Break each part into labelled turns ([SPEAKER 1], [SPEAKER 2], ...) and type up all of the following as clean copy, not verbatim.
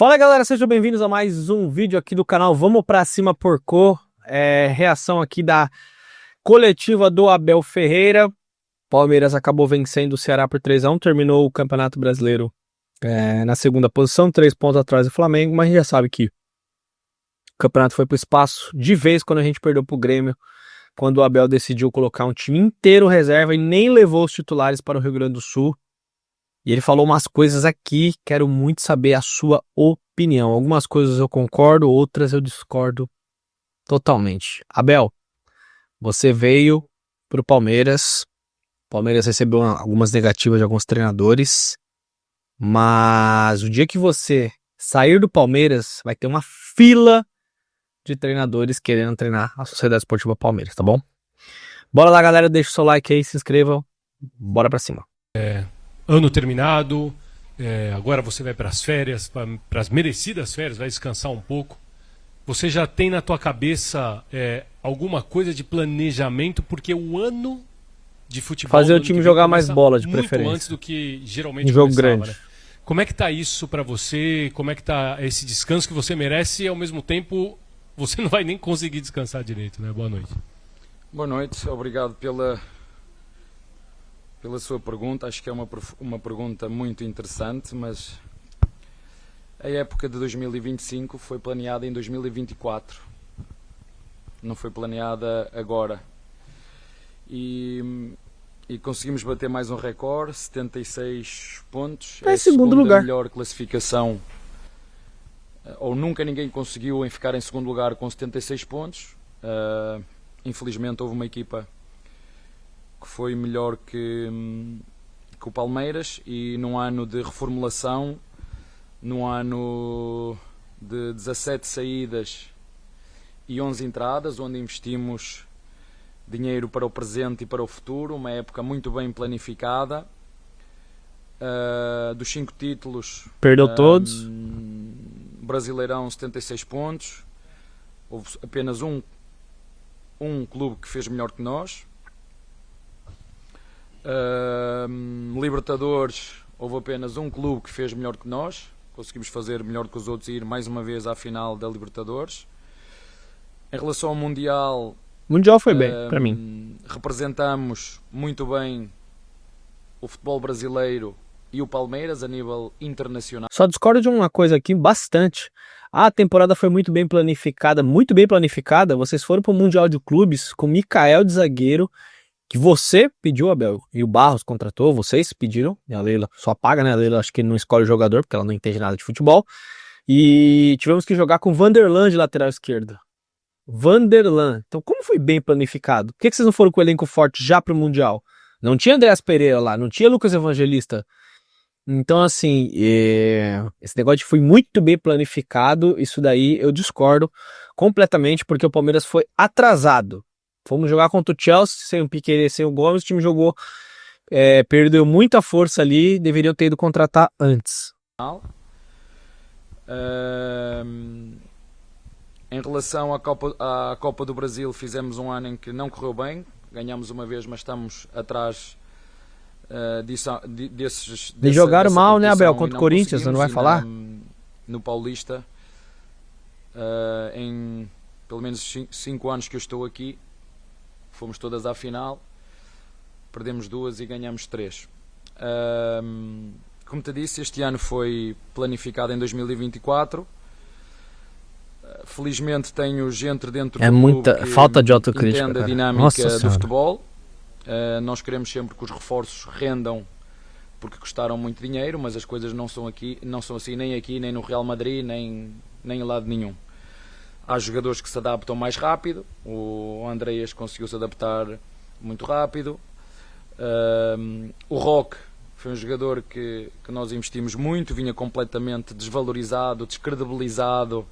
[SPEAKER 1] Fala galera, sejam bem-vindos a mais um vídeo aqui do canal Vamos Pra Cima Porcô. Reação aqui da coletiva do Abel Ferreira. Palmeiras acabou vencendo o Ceará por 3-1, terminou o Campeonato Brasileiro na segunda posição, 3 pontos atrás do Flamengo, mas a gente já sabe que o campeonato foi pro espaço de vez quando a gente perdeu pro Grêmio, quando o Abel decidiu colocar um time inteiro reserva e nem levou os titulares para o Rio Grande do Sul. E ele falou umas coisas aqui, quero muito saber a sua opinião. Algumas coisas eu concordo, outras eu discordo totalmente. Abel, você veio pro Palmeiras. O Palmeiras recebeu algumas negativas de alguns treinadores. Mas o dia que você sair do Palmeiras, vai ter uma fila de treinadores querendo treinar a Sociedade Esportiva Palmeiras, tá bom? Bora lá, galera, deixa o seu like aí, se inscrevam. Bora pra cima.
[SPEAKER 2] Ano terminado, agora você vai para as férias, para as merecidas férias, vai descansar um pouco. Você já tem na tua cabeça alguma coisa de planejamento, porque o ano de futebol...
[SPEAKER 1] Fazer o time jogar mais bola, de preferência.
[SPEAKER 2] Muito antes do que geralmente
[SPEAKER 1] um jogo
[SPEAKER 2] começava,
[SPEAKER 1] grande.
[SPEAKER 2] né? Como é que tá isso para você? Como é que tá esse descanso que você merece e ao mesmo tempo você não vai nem conseguir descansar direito, né? Boa noite.
[SPEAKER 3] Boa noite, obrigado pela sua pergunta. Acho que é uma pergunta muito interessante, mas a época de 2025 foi planeada em 2024, não foi planeada agora, e conseguimos bater mais um recorde, 76 pontos,
[SPEAKER 1] É segundo lugar.
[SPEAKER 3] melhor classificação, ou nunca ninguém conseguiu ficar em segundo lugar com 76 pontos. Infelizmente houve uma equipa que foi melhor que o Palmeiras, e num ano de reformulação, num ano de 17 saídas e 11 entradas, onde investimos dinheiro para o presente e para o futuro, uma época muito bem planificada. Dos 5 títulos,
[SPEAKER 1] Perdeu todos.
[SPEAKER 3] Brasileirão 76 pontos, houve apenas um clube que fez melhor que nós. Libertadores, houve apenas um clube que fez melhor que nós, conseguimos fazer melhor que os outros e ir mais uma vez à final da Libertadores. Em relação ao Mundial,
[SPEAKER 1] O Mundial foi bem, pra mim.
[SPEAKER 3] representamos muito bem o futebol brasileiro e o Palmeiras a nível internacional.
[SPEAKER 1] Só discordo de uma coisa aqui, bastante. A temporada foi muito bem planificada, muito bem planificada. Vocês foram pro Mundial de Clubes com o Mikael de zagueiro, que você pediu, Abel, e o Barros contratou, vocês pediram, e a Leila só paga, né? A Leila acho que não escolhe o jogador, porque ela não entende nada de futebol. E tivemos que jogar com o Vanderlan de lateral esquerdo. Vanderlan. Então, como foi bem planificado? Por que vocês não foram com o elenco forte já pro Mundial? Não tinha Andreas Pereira lá, não tinha Lucas Evangelista. Então, assim, esse negócio foi muito bem planificado. Isso daí eu discordo completamente, porque o Palmeiras foi atrasado. Fomos jogar contra o Chelsea, sem o Piquerez, sem o Gomes, o time jogou, perdeu muita força ali, deveriam ter ido contratar antes.
[SPEAKER 3] Em relação à Copa do Brasil, fizemos um ano em que não correu bem, ganhamos uma vez, mas estamos atrás desses...
[SPEAKER 1] E jogaram mal, né, Abel? Contra o Corinthians, você não vai falar?
[SPEAKER 3] No Paulista, em pelo menos 5 anos que eu estou aqui, fomos todas à final, perdemos 2 e ganhamos 3. Como te disse, este ano foi planificado em 2024. Felizmente tenho gente dentro do
[SPEAKER 1] muita
[SPEAKER 3] clube que
[SPEAKER 1] falta de autocrítica,
[SPEAKER 3] entende a
[SPEAKER 1] cara.
[SPEAKER 3] dinâmica
[SPEAKER 1] Nossa
[SPEAKER 3] do
[SPEAKER 1] Senhora.
[SPEAKER 3] futebol. Nós queremos sempre que os reforços rendam, porque custaram muito dinheiro, mas as coisas não são assim nem aqui, nem no Real Madrid, nem em lado nenhum. Há jogadores que se adaptam mais rápido. O Andreas conseguiu se adaptar muito rápido. O Roque foi um jogador que nós investimos muito, vinha completamente desvalorizado, descredibilizado,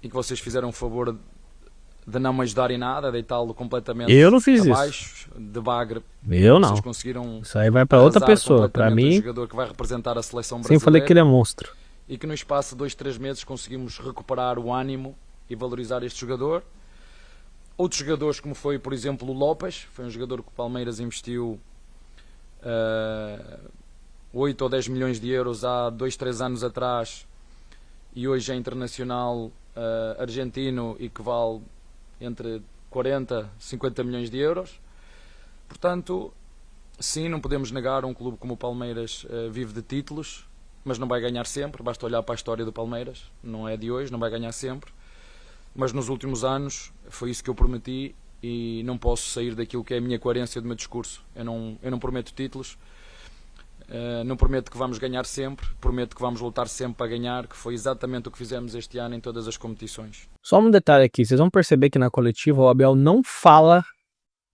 [SPEAKER 3] e que vocês fizeram o favor de não me ajudar em nada, deitá-lo completamente
[SPEAKER 1] Eu não fiz
[SPEAKER 3] abaixo, de bagre.
[SPEAKER 1] Eu não.
[SPEAKER 3] Vocês conseguiram
[SPEAKER 1] Isso aí vai pra outra
[SPEAKER 3] arrasar
[SPEAKER 1] pessoa. Pra
[SPEAKER 3] completamente
[SPEAKER 1] mim,
[SPEAKER 3] o jogador que vai representar a seleção
[SPEAKER 1] sempre
[SPEAKER 3] brasileira.
[SPEAKER 1] falei que ele é monstro.
[SPEAKER 3] E que no espaço de 2, 3 meses conseguimos recuperar o ânimo e valorizar este jogador. Outros jogadores, como foi, por exemplo, o Lopes, foi um jogador que o Palmeiras investiu 8 ou 10 milhões de euros há 2, 3 anos atrás, e hoje é internacional argentino e que vale entre 40 e 50 milhões de euros. Portanto, sim, não podemos negar, um clube como o Palmeiras vive de títulos, mas não vai ganhar sempre. Basta olhar para a história do Palmeiras, não é de hoje, não vai ganhar sempre. Mas nos últimos anos foi isso que eu prometi e não posso sair daquilo que é a minha coerência do meu discurso. Eu não prometo títulos, não prometo que vamos ganhar sempre, prometo que vamos lutar sempre para ganhar, que foi exatamente o que fizemos este ano em todas as competições.
[SPEAKER 1] Só um detalhe aqui, vocês vão perceber que na coletiva o Abel não fala,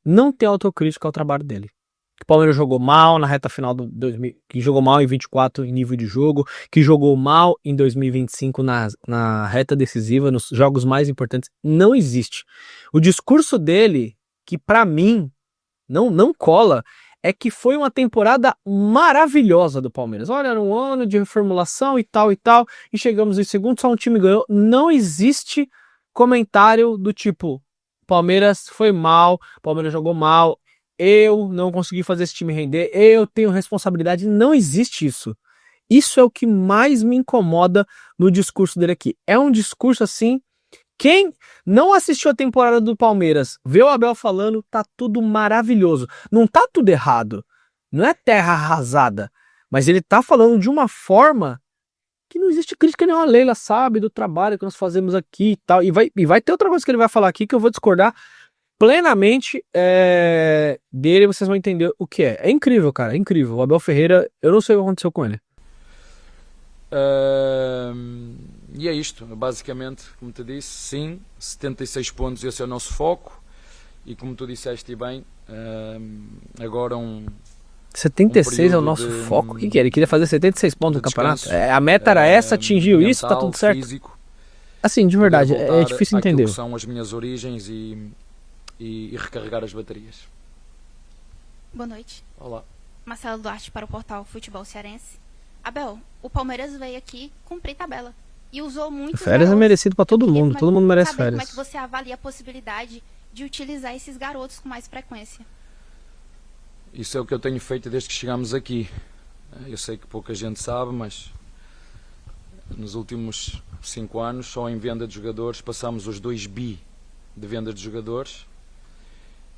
[SPEAKER 1] não tem autocrítica ao trabalho dele. Que o Palmeiras jogou mal na reta final do 2000, que jogou mal em 24 em nível de jogo, que jogou mal em 2025 na reta decisiva, nos jogos mais importantes. Não existe. O discurso dele, que pra mim não cola, é que foi uma temporada maravilhosa do Palmeiras. Olha, era um ano de reformulação e tal, e chegamos em segundo, só um time ganhou. Não existe comentário do tipo, Palmeiras foi mal, Palmeiras jogou mal, eu não consegui fazer esse time render, eu tenho responsabilidade. Não existe isso. Isso é o que mais me incomoda no discurso dele aqui. É um discurso assim, quem não assistiu a temporada do Palmeiras, vê o Abel falando, tá tudo maravilhoso. Não tá tudo errado. Não é terra arrasada. Mas ele tá falando de uma forma que não existe crítica nenhuma. A Leila sabe do trabalho que nós fazemos aqui e tal. E vai ter outra coisa que ele vai falar aqui que eu vou discordar plenamente dele, vocês vão entender o que é. É incrível, cara, é incrível. O Abel Ferreira, eu não sei o que aconteceu com ele.
[SPEAKER 3] E é isto, basicamente, como te disse, sim, 76 pontos, esse é o nosso foco. E como tu disseste bem, agora
[SPEAKER 1] 76 é o nosso foco? O que é? Ele queria fazer 76 pontos no campeonato? A meta era essa, atingiu
[SPEAKER 3] mental,
[SPEAKER 1] isso, tá tudo certo?
[SPEAKER 3] Físico,
[SPEAKER 1] assim, de verdade, é difícil entender.
[SPEAKER 3] Que são as minhas origens e recarregar as baterias.
[SPEAKER 4] Boa noite.
[SPEAKER 3] Olá.
[SPEAKER 4] Marcelo Duarte para o portal Futebol Cearense. Abel, o Palmeiras veio aqui cumprir tabela e usou muitos
[SPEAKER 1] férias
[SPEAKER 4] garotos.
[SPEAKER 1] É merecido para todo mundo merece férias.
[SPEAKER 4] Como é que você avalia a possibilidade de utilizar esses garotos com mais frequência?
[SPEAKER 3] Isso é o que eu tenho feito desde que chegámos aqui. Eu sei que pouca gente sabe, mas nos últimos 5 anos, só em venda de jogadores, passámos os 2 bi de venda de jogadores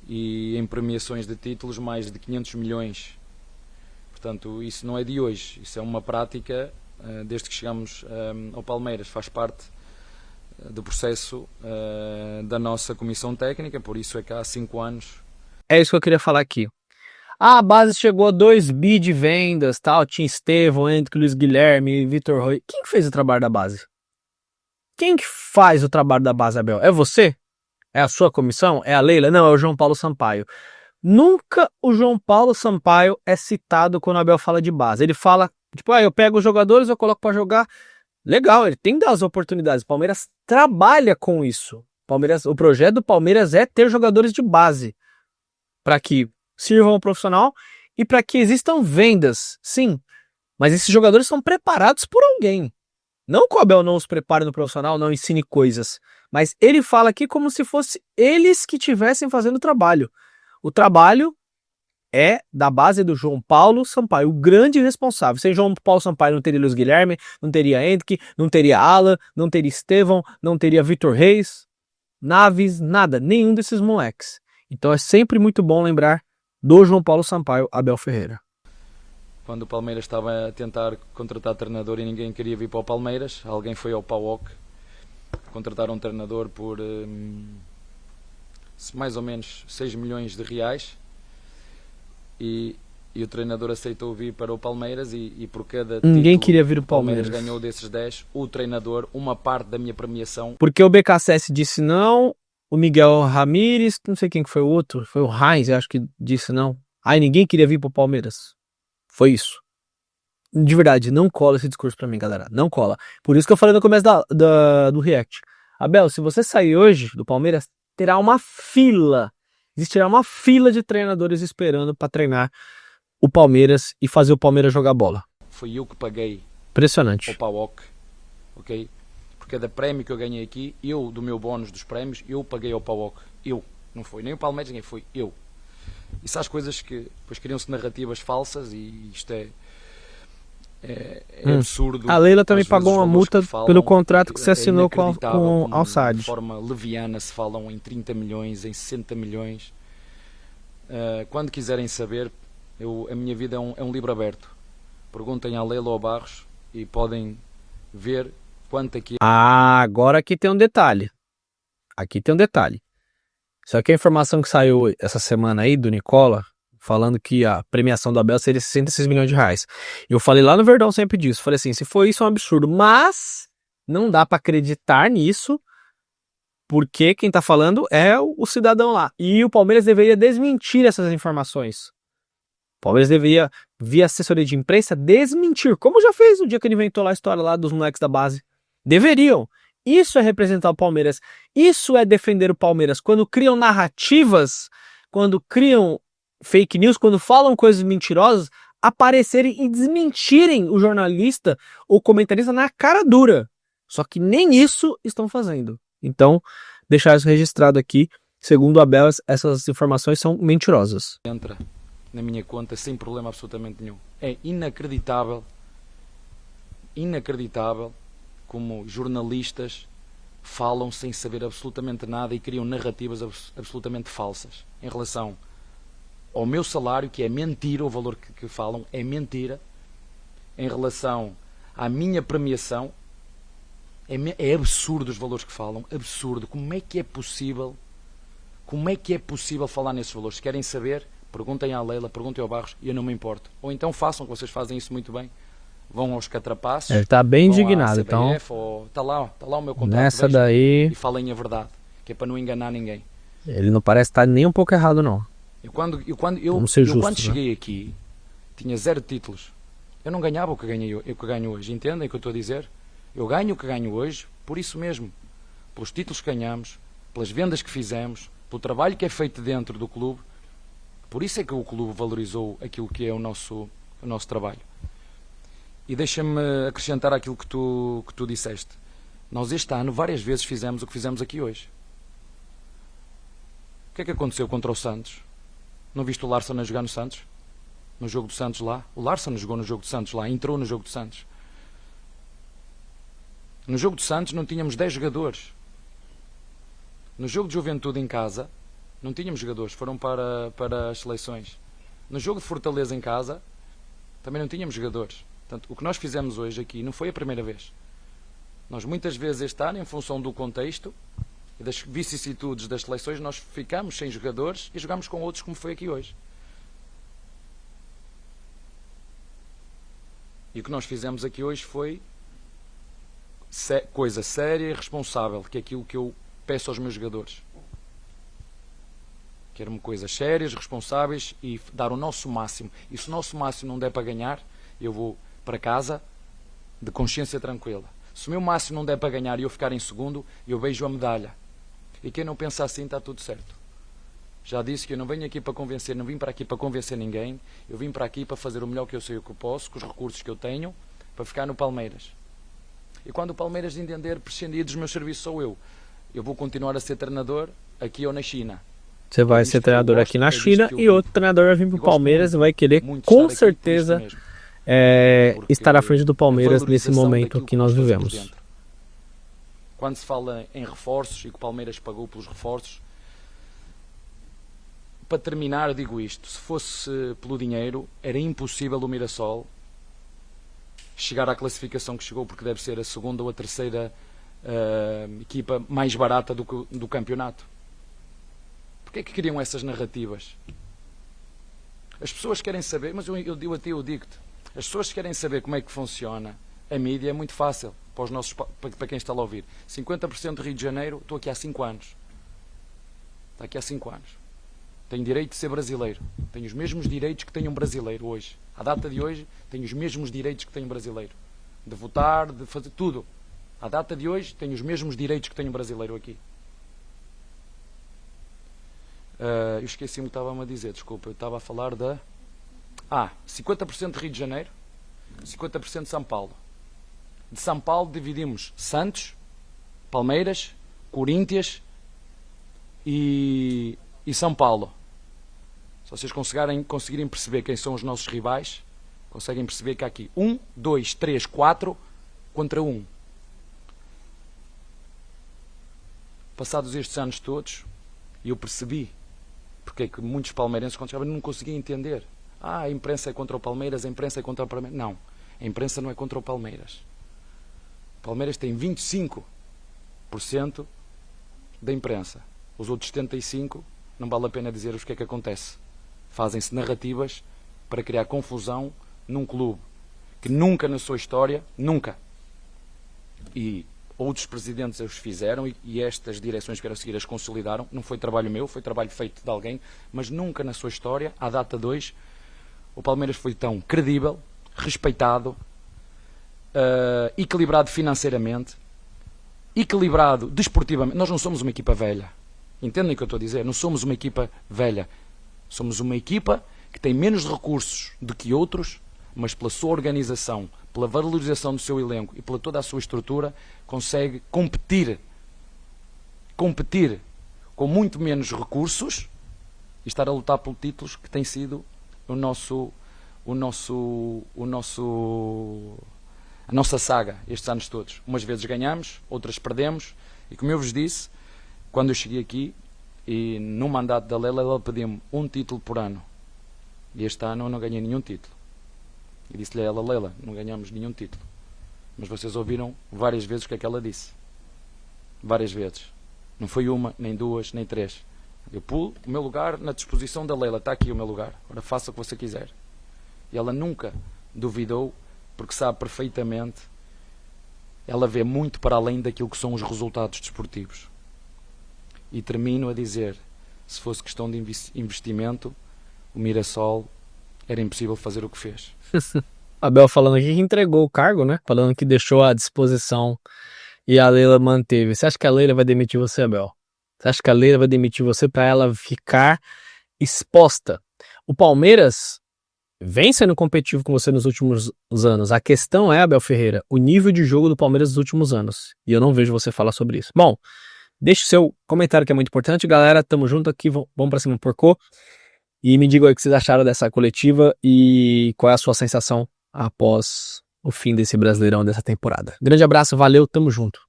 [SPEAKER 3] e em premiações de títulos mais de 500 milhões. Portanto, isso não é de hoje, isso é uma prática desde que chegamos ao Palmeiras, faz parte do processo da nossa comissão técnica, por isso é que há 5 anos.
[SPEAKER 1] É isso que eu queria falar aqui. A base chegou a 2 bi de vendas, tal, tinha Estevão, Henrique, Luiz Guilherme, Vitor Roy. Quem fez o trabalho da base? Quem que faz o trabalho da base, Abel? É você? É a sua comissão? É a Leila? Não, é o João Paulo Sampaio. Nunca o João Paulo Sampaio é citado quando o Abel fala de base. Ele fala, tipo, eu pego os jogadores, eu coloco para jogar. Legal, ele tem que dar as oportunidades. O Palmeiras trabalha com isso. O projeto do Palmeiras é ter jogadores de base para que sirvam ao profissional e para que existam vendas, sim. Mas esses jogadores são preparados por alguém. Não que o Abel não os prepare no profissional, não ensine coisas. Mas ele fala aqui como se fosse eles que estivessem fazendo o trabalho. O trabalho é da base do João Paulo Sampaio, o grande responsável. Sem João Paulo Sampaio não teria Luiz Guilherme, não teria Henrique, não teria Alan, não teria Estevão, não teria Vitor Reis, Naves, nada, nenhum desses moleques. Então é sempre muito bom lembrar do João Paulo Sampaio, Abel Ferreira.
[SPEAKER 3] Quando o Palmeiras estava a tentar contratar treinador e ninguém queria vir para o Palmeiras, alguém foi ao PAOK contratar um treinador por mais ou menos 6 milhões de reais e o treinador aceitou vir para o Palmeiras e por cada
[SPEAKER 1] ninguém
[SPEAKER 3] título
[SPEAKER 1] queria vir
[SPEAKER 3] o
[SPEAKER 1] o Palmeiras
[SPEAKER 3] ganhou desses 10, o treinador, uma parte da minha premiação.
[SPEAKER 1] Porque o BKSS disse não, o Miguel Ramírez, não sei quem que foi o outro, foi o Heinz, eu acho que disse não. Aí ninguém queria vir para o Palmeiras. Foi isso. De verdade, não cola esse discurso pra mim, galera. Não cola. Por isso que eu falei no começo do React. Abel, se você sair hoje do Palmeiras, terá uma fila. Existirá uma fila de treinadores esperando pra treinar o Palmeiras e fazer o Palmeiras jogar bola.
[SPEAKER 3] Foi eu que paguei.
[SPEAKER 1] Impressionante.
[SPEAKER 3] O PAOK, ok? Por cada prémio que eu ganhei aqui, do meu bónus dos prémios, eu paguei ao PAOK. Não foi nem o Palmeiras, ninguém foi eu. Isso há as coisas que depois criam-se narrativas falsas e isto é É absurdo.
[SPEAKER 1] A Leila também
[SPEAKER 3] Às vezes,
[SPEAKER 1] pagou
[SPEAKER 3] os
[SPEAKER 1] uma
[SPEAKER 3] valores
[SPEAKER 1] multa
[SPEAKER 3] que falam,
[SPEAKER 1] pelo contrato que você
[SPEAKER 3] é
[SPEAKER 1] assinou com
[SPEAKER 3] inacreditável
[SPEAKER 1] o
[SPEAKER 3] como,
[SPEAKER 1] Al Sadd.
[SPEAKER 3] de forma leviana se falam em 30 milhões, em 60 milhões. Quando quiserem saber, a minha vida é um livro aberto. Perguntem à Leila ou ao Barros e podem ver quanto aqui.
[SPEAKER 1] Agora aqui tem um detalhe. Aqui tem um detalhe. Isso aqui é a informação que saiu essa semana aí do Nicola, falando que a premiação do Abel seria 66 milhões de reais. Eu falei lá no Verdão sempre disso. Falei assim, se for isso é um absurdo. Mas não dá pra acreditar nisso, porque quem tá falando é o cidadão lá. E o Palmeiras deveria desmentir essas informações. O Palmeiras deveria, via assessoria de imprensa, desmentir. Como já fez no dia que ele inventou lá a história lá dos moleques da base. Deveriam. Isso é representar o Palmeiras. Isso é defender o Palmeiras. Quando criam narrativas, quando criam fake news, quando falam coisas mentirosas, aparecerem e desmentirem o jornalista ou comentarista na cara dura. Só que nem isso estão fazendo. Então, deixar isso registrado aqui. Segundo o Abel, essas informações são mentirosas.
[SPEAKER 3] Entra na minha conta sem problema absolutamente nenhum. É inacreditável como jornalistas falam sem saber absolutamente nada e criam narrativas absolutamente falsas em relação ao meu salário, que é mentira, o valor que falam é mentira, em relação à minha premiação, é absurdo os valores que falam, absurdo. Como é que é possível falar nesses valores? Se querem saber, perguntem à Leila, perguntem ao Barros, e eu não me importo. Ou então façam, que vocês fazem isso muito bem. Vão aos catrapaços.
[SPEAKER 1] Ele tá bem
[SPEAKER 3] vão
[SPEAKER 1] indignado,
[SPEAKER 3] à CBF,
[SPEAKER 1] então.
[SPEAKER 3] Está lá o meu contrato.
[SPEAKER 1] Nessa
[SPEAKER 3] vejam,
[SPEAKER 1] daí,
[SPEAKER 3] e falem a verdade, que é para não enganar ninguém.
[SPEAKER 1] ele não parece estar nem um pouco errado, não.
[SPEAKER 3] Quando
[SPEAKER 1] Vamos ser justos,
[SPEAKER 3] quando
[SPEAKER 1] né?
[SPEAKER 3] cheguei aqui, tinha 0 títulos. Eu não ganhava o que ganho hoje. Entendem o que eu estou a dizer? Eu ganho o que ganho hoje, por isso mesmo. Pelos títulos que ganhamos, pelas vendas que fizemos, pelo trabalho que é feito dentro do clube. Por isso é que o clube valorizou aquilo que é o nosso trabalho. E deixa-me acrescentar aquilo que tu disseste. Nós este ano várias vezes fizemos o que fizemos aqui hoje. O que é que aconteceu contra o Santos? Não viste o Larson a jogar no Santos? No jogo do Santos lá? O Larson jogou no jogo do Santos lá, entrou no jogo do Santos. No jogo do Santos não tínhamos 10 jogadores. No jogo de Juventude em casa não tínhamos jogadores, foram para as seleções. No jogo de Fortaleza em casa também não tínhamos jogadores. Portanto, o que nós fizemos hoje aqui não foi a primeira vez. Nós muitas vezes este ano, em função do contexto e das vicissitudes das seleções, nós ficamos sem jogadores e jogamos com outros, como foi aqui hoje. E o que nós fizemos aqui hoje foi coisa séria e responsável, que é aquilo que eu peço aos meus jogadores. Quero-me coisas sérias, responsáveis e dar o nosso máximo. E se o nosso máximo não der para ganhar, eu vou para casa de consciência tranquila. Se o meu máximo não der para ganhar e eu ficar em segundo, eu beijo a medalha. E quem não pensa assim está tudo certo. Já disse que eu não venho aqui para convencer, não vim para aqui para convencer ninguém. Eu vim para aqui para fazer o melhor que eu sei o que eu posso, com os recursos que eu tenho, para ficar no Palmeiras. E quando o Palmeiras entender prescindir dos meus serviços, sou eu. Eu vou continuar a ser treinador aqui ou na China.
[SPEAKER 1] Você vai ser treinador aqui na China e outro treinador vai vir pro Palmeiras e vai querer, com certeza, estar à frente do Palmeiras nesse momento que nós vivemos.
[SPEAKER 3] Quando se fala em reforços e que o Palmeiras pagou pelos reforços, para terminar eu digo isto: se fosse pelo dinheiro, era impossível o Mirassol chegar à classificação que chegou, porque deve ser a segunda ou a terceira equipa mais barata do campeonato. Porquê é que criam essas narrativas? As pessoas querem saber, mas eu digo-te, as pessoas querem saber como é que funciona a mídia, é muito fácil para quem está a ouvir. 50% de Rio de Janeiro, estou aqui há 5 anos. Está aqui há 5 anos. Tenho direito de ser brasileiro. Tenho os mesmos direitos que tenho um brasileiro hoje. À data de hoje, tenho os mesmos direitos que tenho um brasileiro. De votar, de fazer tudo. À data de hoje, tenho os mesmos direitos que tenho um brasileiro aqui. Eu esqueci-me o que estava-me a dizer, desculpa. Eu estava a falar da... 50% de Rio de Janeiro, 50% de São Paulo. De São Paulo dividimos Santos, Palmeiras, Corinthians e São Paulo. Se vocês conseguirem perceber quem são os nossos rivais, Conseguem perceber que há aqui 1, 2, 3, 4 contra 1. Passados estes anos todos, eu percebi porque é que muitos palmeirenses, quando chegavam, não conseguiam entender. A imprensa é contra o Palmeiras, a imprensa é contra o Palmeiras. Não, a imprensa não é contra o Palmeiras. O Palmeiras tem 25% da imprensa. Os outros 75%, não vale a pena dizer o que é que acontece. Fazem-se narrativas para criar confusão num clube que nunca na sua história, nunca, e outros presidentes os fizeram e estas direções que eram seguir as consolidaram, não foi trabalho meu, foi trabalho feito de alguém, mas nunca na sua história, à data 2, o Palmeiras foi tão credível, respeitado, equilibrado financeiramente, equilibrado desportivamente. Nós não somos uma equipa velha, entendem o que eu estou a dizer? Não somos uma equipa velha, somos uma equipa que tem menos recursos do que outros, mas pela sua organização, pela valorização do seu elenco e pela toda a sua estrutura, consegue competir com muito menos recursos e estar a lutar por títulos, que tem sido a nossa saga estes anos todos. Umas vezes ganhamos, outras perdemos, e como eu vos disse, quando eu cheguei aqui, e no mandato da Lela, ela pedia-me um título por ano, e este ano eu não ganhei nenhum título. E disse-lhe a ela: Lela, não ganhamos nenhum título. Mas vocês ouviram várias vezes o que é que ela disse. Várias vezes. Não foi uma, nem duas, nem três. Eu pulo o meu lugar na disposição da Lela. Está aqui o meu lugar. Agora faça o que você quiser. E ela nunca duvidou, porque sabe perfeitamente. Ela vê muito para além daquilo que são os resultados desportivos. E termino a dizer, se fosse questão de investimento, o Mirassol era impossível fazer o que fez.
[SPEAKER 1] Abel falando aqui que entregou o cargo, né? Falando que deixou à disposição e a Leila manteve. Você acha que a Leila vai demitir você, Abel? Você acha que a Leila vai demitir você para ela ficar exposta? O Palmeiras vem sendo competitivo com você nos últimos anos. A questão é, Abel Ferreira, o nível de jogo do Palmeiras nos últimos anos. E eu não vejo você falar sobre isso. Bom, deixe o seu comentário que é muito importante. Galera, tamo junto aqui. Vamos pra cima, porcô. E me digam aí o que vocês acharam dessa coletiva e qual é a sua sensação após o fim desse Brasileirão, dessa temporada. Grande abraço, valeu, tamo junto.